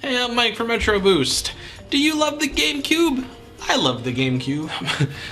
Hey, I'm Mike from Retro Boost. Do you love the GameCube? I love the GameCube.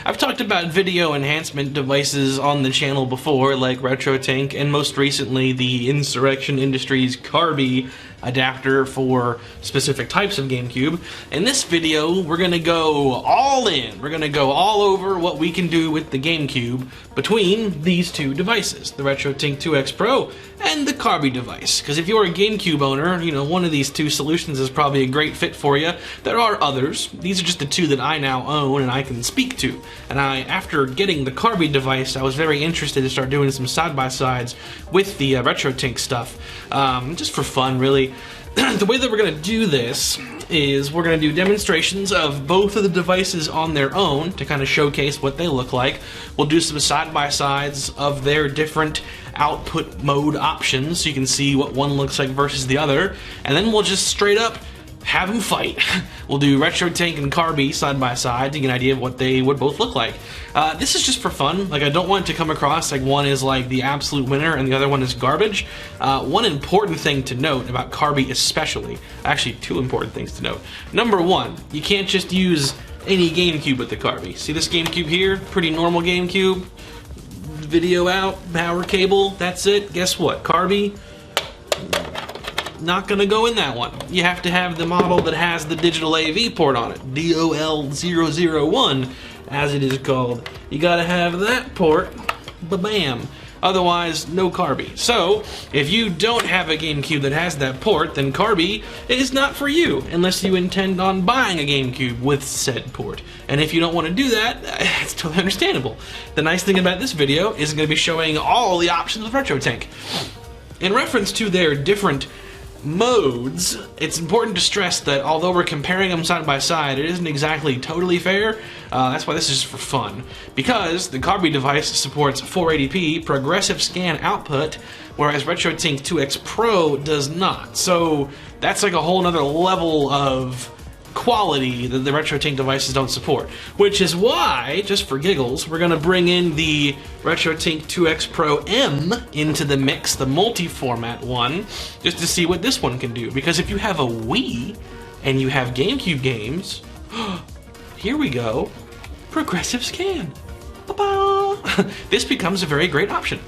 I've talked about video enhancement devices on the channel before, like RetroTink, and most recently the Insurrection Industries CARBY adapter for specific types of GameCube. In this video, we're gonna go all in. We're gonna go all over what we can do with the GameCube between these two devices, the RetroTink 2X Pro and the CARBY device. Because if you're a GameCube owner, you know, one of these two solutions is probably a great fit for you. There are others. These are just the two that I now own and I can speak to. And after getting the CARBY device, I was very interested to start doing some side-by-sides with the RetroTink stuff, just for fun, really. The way that we're going to do this is we're going to do demonstrations of both of the devices on their own to kind of showcase what they look like. We'll do some side-by-sides of their different output mode options so you can see what one looks like versus the other, and then we'll just straight up have them fight. We'll do RetroTink and CARBY side by side to get an idea of what they would both look like. This is just for fun. Like, I don't want it to come across like one is like the absolute winner and the other one is garbage. One important thing to note about CARBY especially, actually two important things to note. Number one, you can't just use any GameCube with the CARBY. See this GameCube here? Pretty normal GameCube. Video out, power cable, that's it. Guess what? CARBY, not gonna go in that one. You have to have the model that has the digital AV port on it, DOL001 as it is called. You gotta have that port, ba-bam. Otherwise, no CARBY. So, if you don't have a GameCube that has that port, then CARBY is not for you, unless you intend on buying a GameCube with said port. And if you don't want to do that, it's totally understandable. The nice thing about this video is going to be showing all the options of RetroTink. In reference to their different modes, it's important to stress that although we're comparing them side by side, it isn't exactly totally fair. That's why this is just for fun. Because the CARBY device supports 480p progressive scan output, whereas RetroTink 2X Pro does not. So that's like a whole nother level of quality that the RetroTink devices don't support. Which is why, just for giggles, we're gonna bring in the RetroTink 2X Pro M into the mix, the multi-format one, just to see what this one can do. Because if you have a Wii and you have GameCube games, here we go, progressive scan. Ba-ba! This becomes a very great option.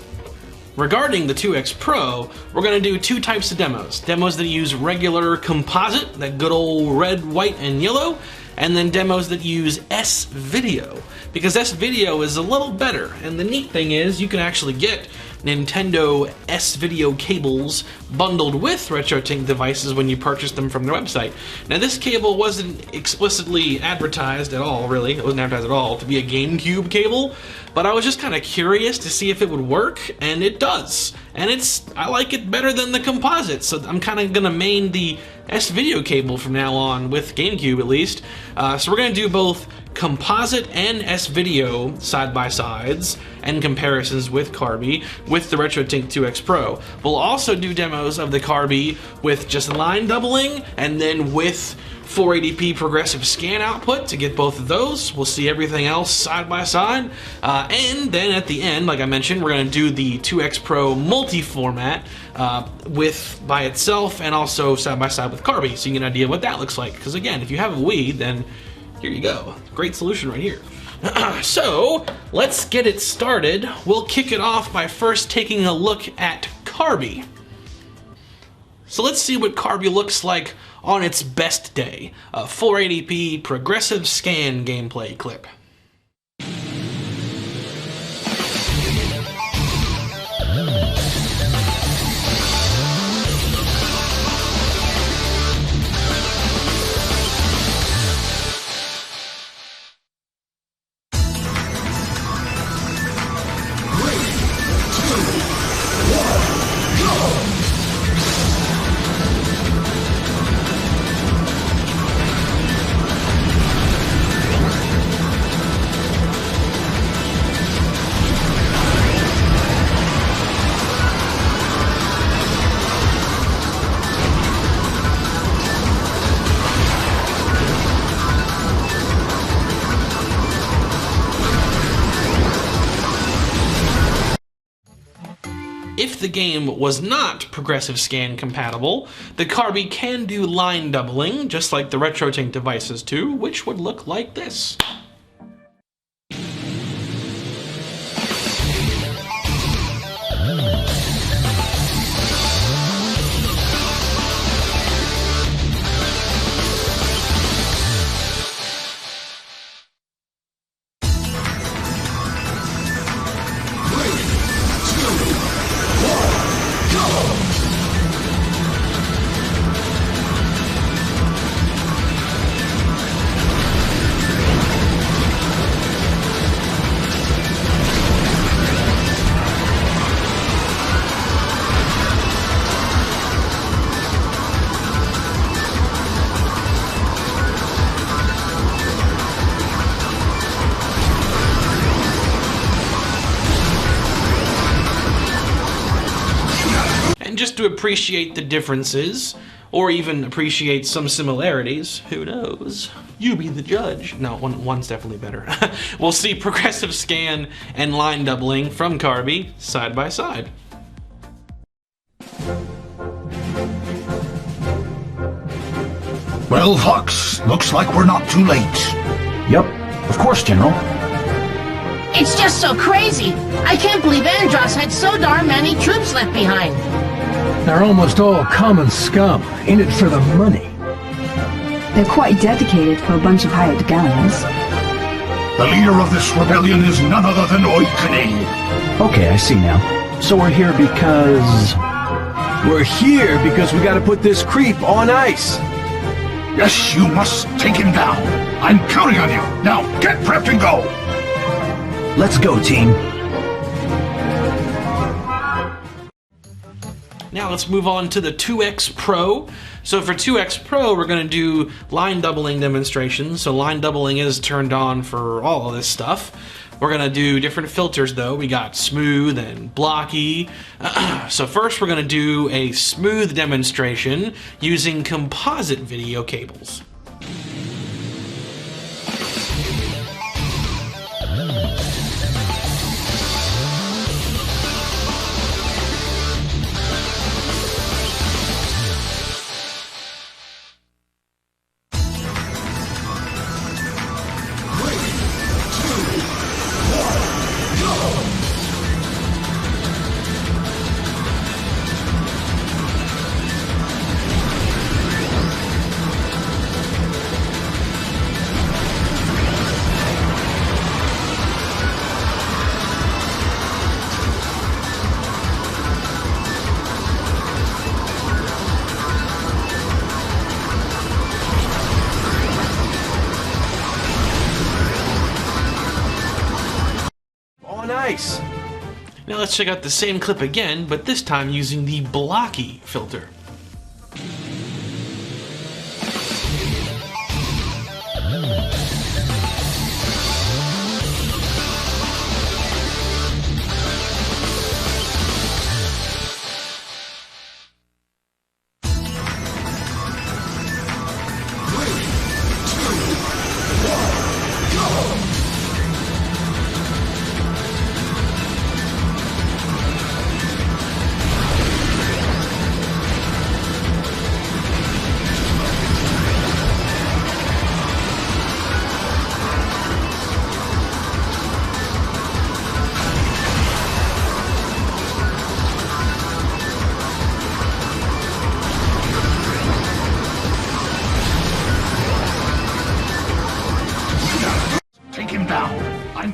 Regarding the 2X Pro, we're going to do two types of demos. Demos that use regular composite, that good old red, white, and yellow, and then demos that use S-Video, because S-Video is a little better. And the neat thing is you can actually get Nintendo S-Video cables bundled with RetroTink devices when you purchase them from their website. Now, this cable wasn't explicitly advertised at all, really. It wasn't advertised at all to be a GameCube cable, but I was just kind of curious to see if it would work, and it does. And I like it better than the composite, so I'm kind of gonna main the S-Video cable from now on, with GameCube at least. So we're gonna do both composite and S-Video side-by-sides and comparisons with CARBY with the RetroTink 2X Pro. We'll also do demos of the CARBY with just line doubling and then with 480p progressive scan output to get both of those. We'll see everything else side by side. And then at the end, like I mentioned, we're going to do the 2X Pro multi-format by itself and also side by side with CARBY, so you get an idea of what that looks like. Because again, if you have a Wii, then here you go. Great solution right here. So, let's get it started. We'll kick it off by first taking a look at CARBY. So let's see what CARBY looks like on its best day. A 480p progressive scan gameplay clip. if the game was not progressive scan compatible, the CARBY can do line doubling, just like the RetroTink devices do, which would look like this. Just to appreciate the differences, or even appreciate some similarities, who knows? You be the judge. No, one's definitely better. We'll see progressive scan and line doubling from CARBY side by side. Well, Hux, looks like we're not too late. Yep, of course, General. It's just so crazy. I can't believe Andros had so darn many troops left behind. They're almost all common scum, in it for the money. They're quite dedicated for a bunch of hired guns. The leader of this rebellion is none other than Oikane. Okay, I see now. So we're here because... We're here because we gotta put this creep on ice. Yes, you must take him down. I'm counting on you. Now, get prepped and go. Let's go, team. Now let's move on to the 2X Pro. So for 2X Pro, we're going to do line doubling demonstrations. So line doubling is turned on for all of this stuff. We're going to do different filters though. We got smooth and blocky. So first we're going to do a smooth demonstration using composite video cables. Nice. Now let's check out the same clip again, but this time using the blocky filter.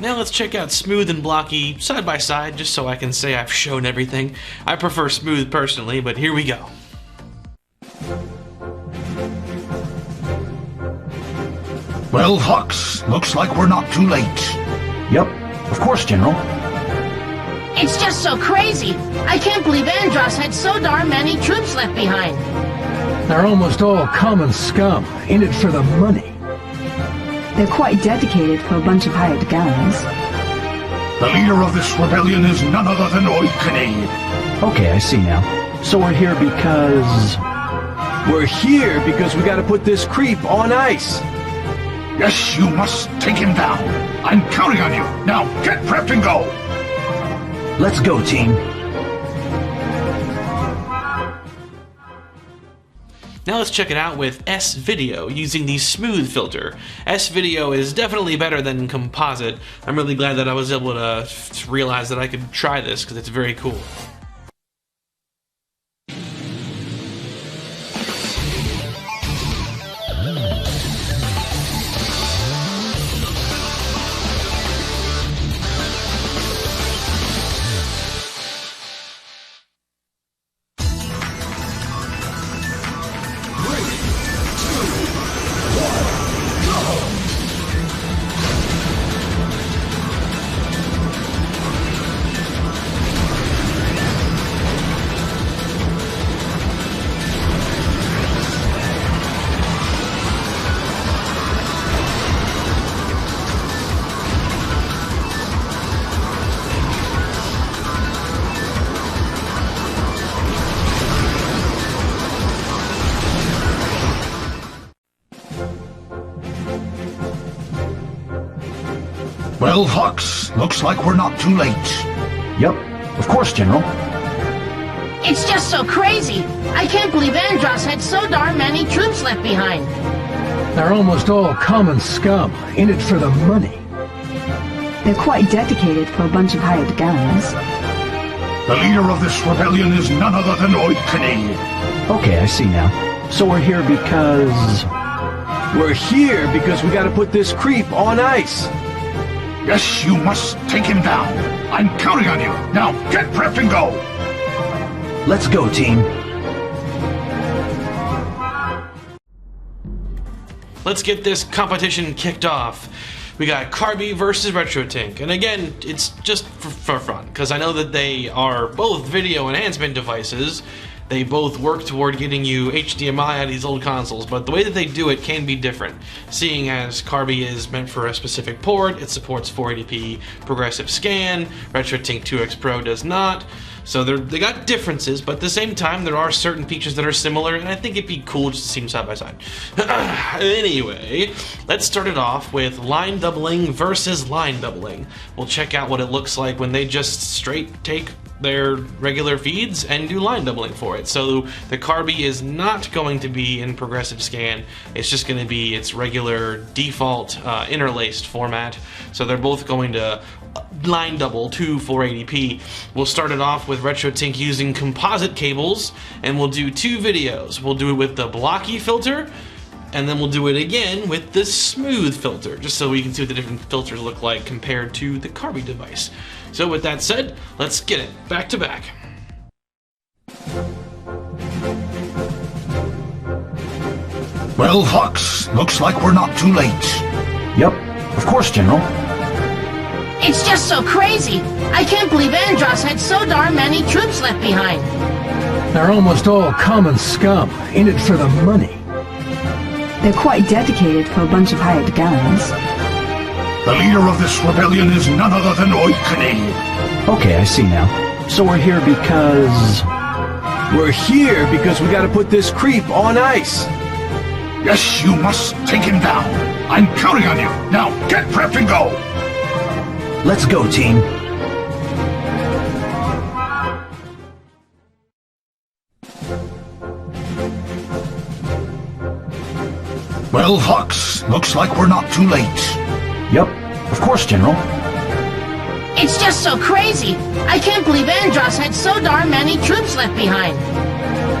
Now let's check out smooth and blocky side by side, just so I can say I've shown everything. I prefer smooth personally, but here we go. Well, Hux, looks like we're not too late. Yep, of course, General. It's just so crazy. I can't believe Andros had so darn many troops left behind. They're almost all common scum, in it for the money. They're quite dedicated for a bunch of hired guns. The leader of this rebellion is none other than Oikane. Okay, I see now. So we're here because... We're here because we gotta put this creep on ice. Yes, you must take him down. I'm counting on you. Now, get prepped and go. Let's go, team. Now let's check it out with S-Video using the smooth filter. S-Video is definitely better than Composite. I'm really glad that I was able to realize that I could try this because it's very cool. Well, Fox, looks like we're not too late. Yep, of course, General. It's just so crazy. I can't believe Andros had so darn many troops left behind. They're almost all common scum, in it for the money. They're quite dedicated for a bunch of hired guns. The leader of this rebellion is none other than Oitkane. Okay, I see now. So we're here because... We're here because we gotta put this creep on ice. Yes, you must take him down. I'm counting on you. Now, get prepped and go. Let's go, team. Let's get this competition kicked off. We got CARBY versus RetroTink, and again, it's just for fun, because I know that they are both video enhancement devices. They both work toward getting you HDMI out of these old consoles, but the way that they do it can be different. Seeing as CARBY is meant for a specific port, it supports 480p progressive scan, RetroTink 2X Pro does not. So they got differences, but at the same time, there are certain features that are similar, and I think it'd be cool just to see them side by side. Anyway, let's start it off with line doubling versus line doubling. We'll check out what it looks like when they just straight take their regular feeds and do line doubling for it. So the CARBY is not going to be in progressive scan, it's just going to be its regular default interlaced format. So they're both going to line double to 480p. We'll start it off with RetroTink using composite cables, and we'll do two videos. We'll do it with the blocky filter, and then we'll do it again with the smooth filter, just so we can see what the different filters look like compared to the CARBY device. So with that said, let's get it back to back. Well, Fox, looks like we're not too late. Yep, of course, General. It's just so crazy. I can't believe Andros had so darn many troops left behind. They're almost all common scum, in it for the money. They're quite dedicated for a bunch of hired guns. The leader of this rebellion is none other than Oitkane. Okay, I see now. So we're here because... We're here because we gotta put this creep on ice. Yes, you must take him down. I'm counting on you. Now, get prepped and go. Let's go, team. Well, Fox, looks like we're not too late. Yep, of course, General. It's just so crazy. I can't believe Andros had so darn many troops left behind.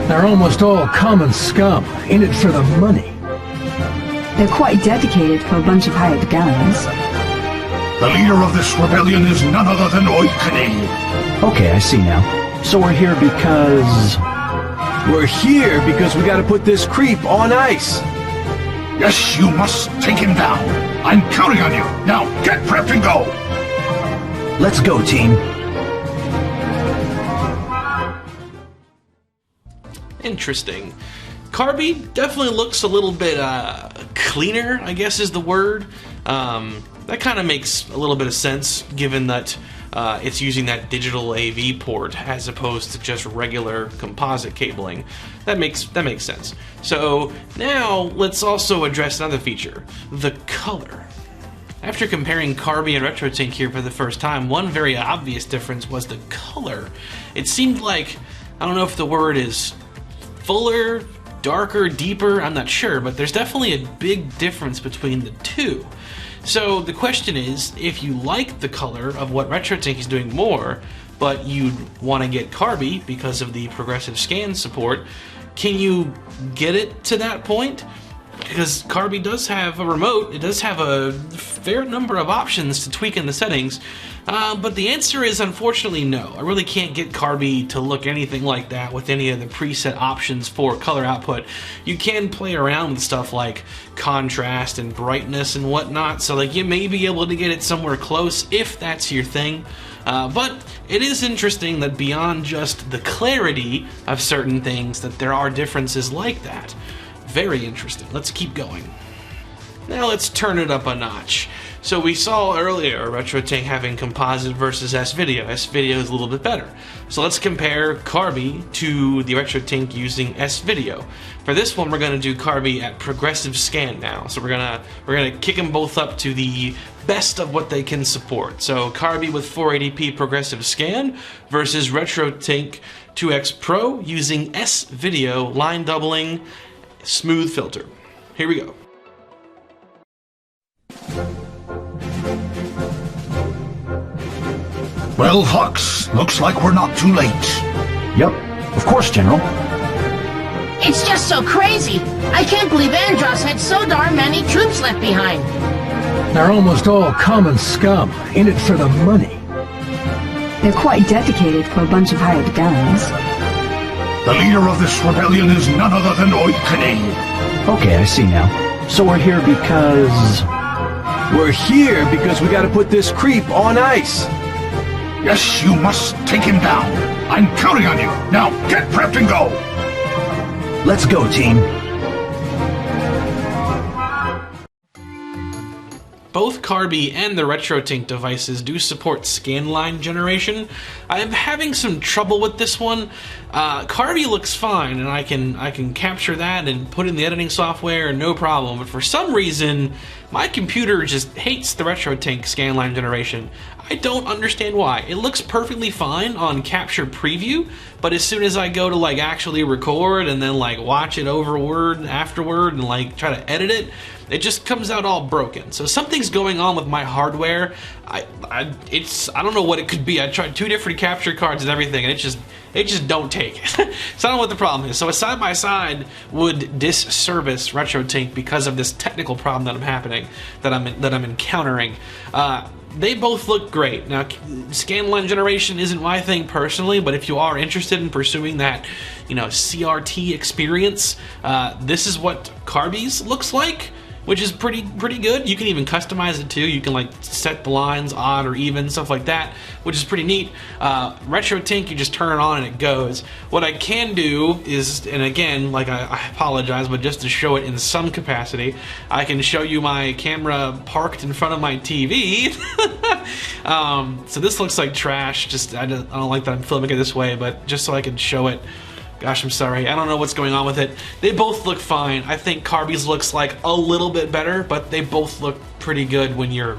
They're almost all common scum, in it for the money. They're quite dedicated for a bunch of hired guns. The leader of this rebellion is none other than Oitkane. Okay, I see now. So we're here because... We're here because we gotta put this creep on ice. Yes, you must take him down. I'm counting on you. Now, get prepped and go. Let's go, team. Interesting. CARBY definitely looks a little bit cleaner, I guess is the word. That kind of makes a little bit of sense, given that it's using that digital AV port as opposed to just regular composite cabling. That makes sense. So now let's also address another feature, the color. After comparing CARBY and RetroTink here for the first time, one very obvious difference was the color. It seemed like, I don't know if the word is fuller, darker, deeper? I'm not sure, but there's definitely a big difference between the two. So the question is, if you like the color of what RetroTink is doing more, but you'd want to get CARBY because of the progressive scan support, can you get it to that point? Because CARBY does have a remote, it does have a fair number of options to tweak in the settings, but the answer is unfortunately no. I really can't get CARBY to look anything like that with any of the preset options for color output. You can play around with stuff like contrast and brightness and whatnot, so like you may be able to get it somewhere close if that's your thing. But it is interesting that beyond just the clarity of certain things, that there are differences like that. Very interesting. Let's keep going. Now let's turn it up a notch. So we saw earlier RetroTink having composite versus S-Video. S-Video is a little bit better. So let's compare CARBY to the RetroTink using S-Video. For this one, we're going to do CARBY at progressive scan now. So we're gonna kick them both up to the best of what they can support. So CARBY with 480p progressive scan versus RetroTink 2X Pro using S-Video line doubling smooth filter. Here we go. Well, Hux, looks like we're not too late. Yep, of course, General. It's just so crazy. I can't believe Andros had so darn many troops left behind. They're almost all common scum, in it for the money. They're quite dedicated for a bunch of hired guns. The leader of this rebellion is none other than Oikane. Okay, I see now. So we're here because... We're here because we gotta put this creep on ice. Yes, you must take him down. I'm counting on you. Now, get prepped and go. Let's go, team. Both CARBY and the RetroTink devices do support scanline generation. I'm having some trouble with this one. CARBY looks fine, and I can capture that and put in the editing software, no problem. But for some reason, my computer just hates the RetroTink scanline generation. I don't understand why. It looks perfectly fine on capture preview, but as soon as I go to like actually record and then like watch it afterward and like try to edit it, it just comes out all broken. So something's going on with my hardware. I don't know what it could be. I tried 2 different capture cards and everything, and it just don't take it. So I don't know what the problem is. So a side by side would disservice RetroTink because of this technical problem that I'm encountering. They both look great. Now, scanline generation isn't my thing personally, but if you are interested in pursuing that, CRT experience, this is what CARBY's looks like, which is pretty good. You can even customize it too. You can like set the lines odd or even, stuff like that, which is pretty neat. RetroTink, you just turn it on and it goes. What I can do is, and again, like I apologize, but just to show it in some capacity, I can show you my camera parked in front of my TV. So this looks like trash. I don't like that I'm filming it this way, but just so I can show it. Gosh, I'm sorry. I don't know what's going on with it. They both look fine. I think CARBY's looks like a little bit better, but they both look pretty good when you're,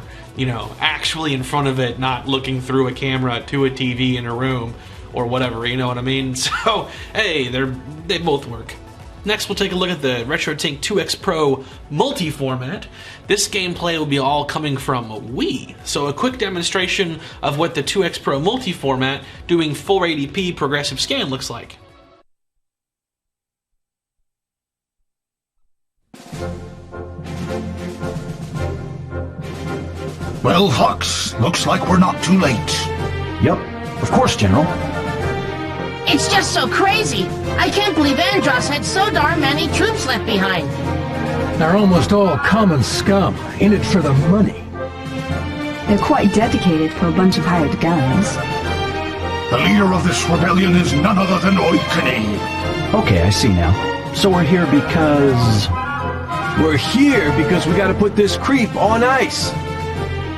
actually in front of it, not looking through a camera to a TV in a room or whatever, you know what I mean? So, hey, they both work. Next, we'll take a look at the RetroTink 2X Pro multi-format. This gameplay will be all coming from Wii. So a quick demonstration of what the 2X Pro multi-format doing 480p progressive scan looks like. Well, Hux, looks like we're not too late. Yep, of course, General. It's just so crazy. I can't believe Andros had so darn many troops left behind. They're almost all common scum, in it for the money. They're quite dedicated for a bunch of hired guns. The leader of this rebellion is none other than Oikane. Okay, I see now. So we're here because... We're here because we gotta put this creep on ice.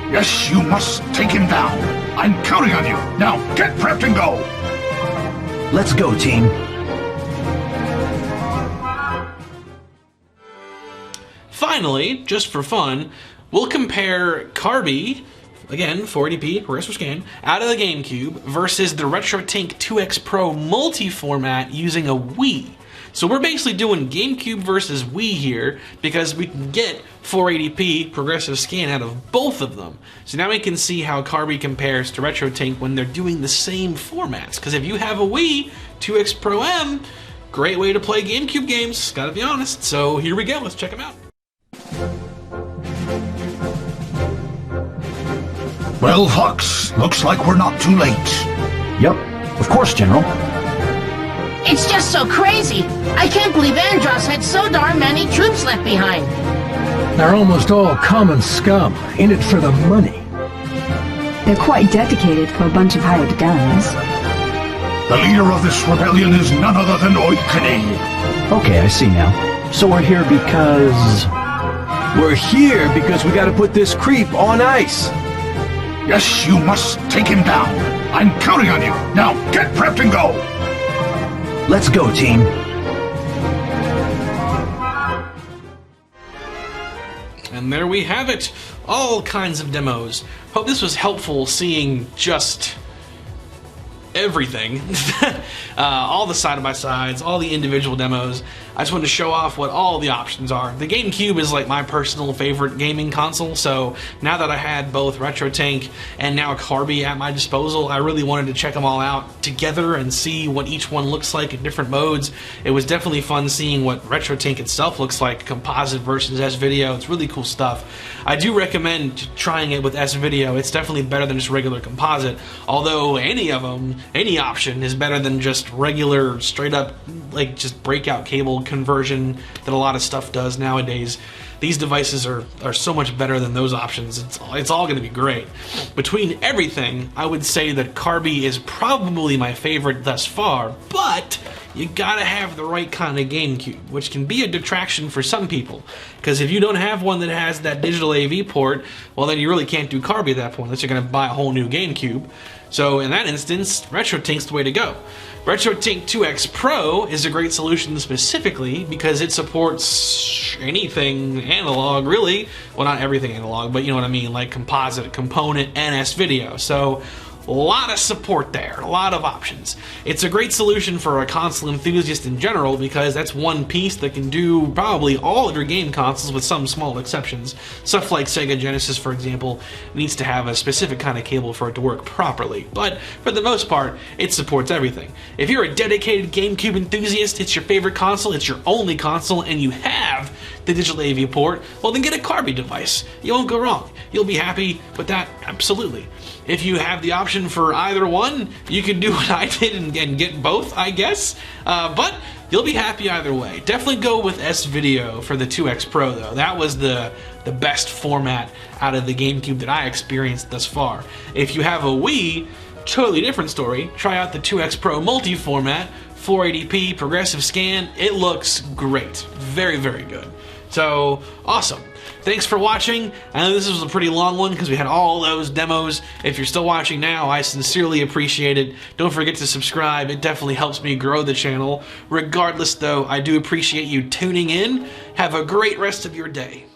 Yes, you must take him down. I'm counting on you. Now, get prepped and go. Let's go, team. Finally, just for fun, we'll compare CARBY, again, 480p, progressive scan, out of the GameCube versus the RetroTink 2X Pro multi-format using a Wii. So we're basically doing GameCube versus Wii here because we can get 480p progressive scan out of both of them. So now we can see how CARBY compares to RetroTink when they're doing the same formats. Because if you have a Wii, 2X Pro M, great way to play GameCube games, gotta be honest. So here we go, let's check them out. Well, Hux, looks like we're not too late. Yep, of course, General. It's just so crazy. I can't believe Andros had so darn many troops left behind. They're almost all common scum, in it for the money. They're quite dedicated for a bunch of hired guns. The leader of this rebellion is none other than Oikane. Okay, I see now. So we're here because... We're here because we gotta put this creep on ice. Yes, you must take him down. I'm counting on you. Now, get prepped and go. Let's go, team. And there we have it. All kinds of demos. Hope this was helpful seeing just everything. All the side-by-sides, all the individual demos. I just wanted to show off what all the options are. The GameCube is like my personal favorite gaming console, so now that I had both RetroTink and now CARBY at my disposal, I really wanted to check them all out together and see what each one looks like in different modes. It was definitely fun seeing what RetroTink itself looks like, composite versus S-Video. It's really cool stuff. I do recommend trying it with S-Video. It's definitely better than just regular composite, although any of them, any option is better than just regular, straight up, like just breakout cable conversion that a lot of stuff does nowadays. These devices are so much better than those options. It's all going to be great. Between everything, I would say that CARBY is probably my favorite thus far, but you gotta have the right kind of GameCube, which can be a detraction for some people. Because if you don't have one that has that digital AV port, well then you really can't do CARBY at that point, unless you're going to buy a whole new GameCube. So in that instance, RetroTink's the way to go. RetroTink 2X Pro is a great solution specifically because it supports anything analog, really. Well, not everything analog, but you know what I mean, like composite, component, and S-Video. So a lot of support there, a lot of options. It's a great solution for a console enthusiast in general because that's one piece that can do probably all of your game consoles with some small exceptions. Stuff like Sega Genesis, for example, needs to have a specific kind of cable for it to work properly. But for the most part, it supports everything. If you're a dedicated GameCube enthusiast, it's your favorite console, it's your only console, and you have the digital AV port, well then get a CARBY device. You won't go wrong. You'll be happy with that, absolutely. If you have the option for either one, you can do what I did and get both, I guess. But you'll be happy either way. Definitely go with S-Video for the 2X Pro, though. That was the best format out of the GameCube that I experienced thus far. If you have a Wii, totally different story. Try out the 2X Pro multi-format, 480p, progressive scan. It looks great. Very, very good. So, awesome. Thanks for watching. I know this was a pretty long one because we had all those demos. If you're still watching now, I sincerely appreciate it. Don't forget to subscribe. It definitely helps me grow the channel. Regardless, though, I do appreciate you tuning in. Have a great rest of your day.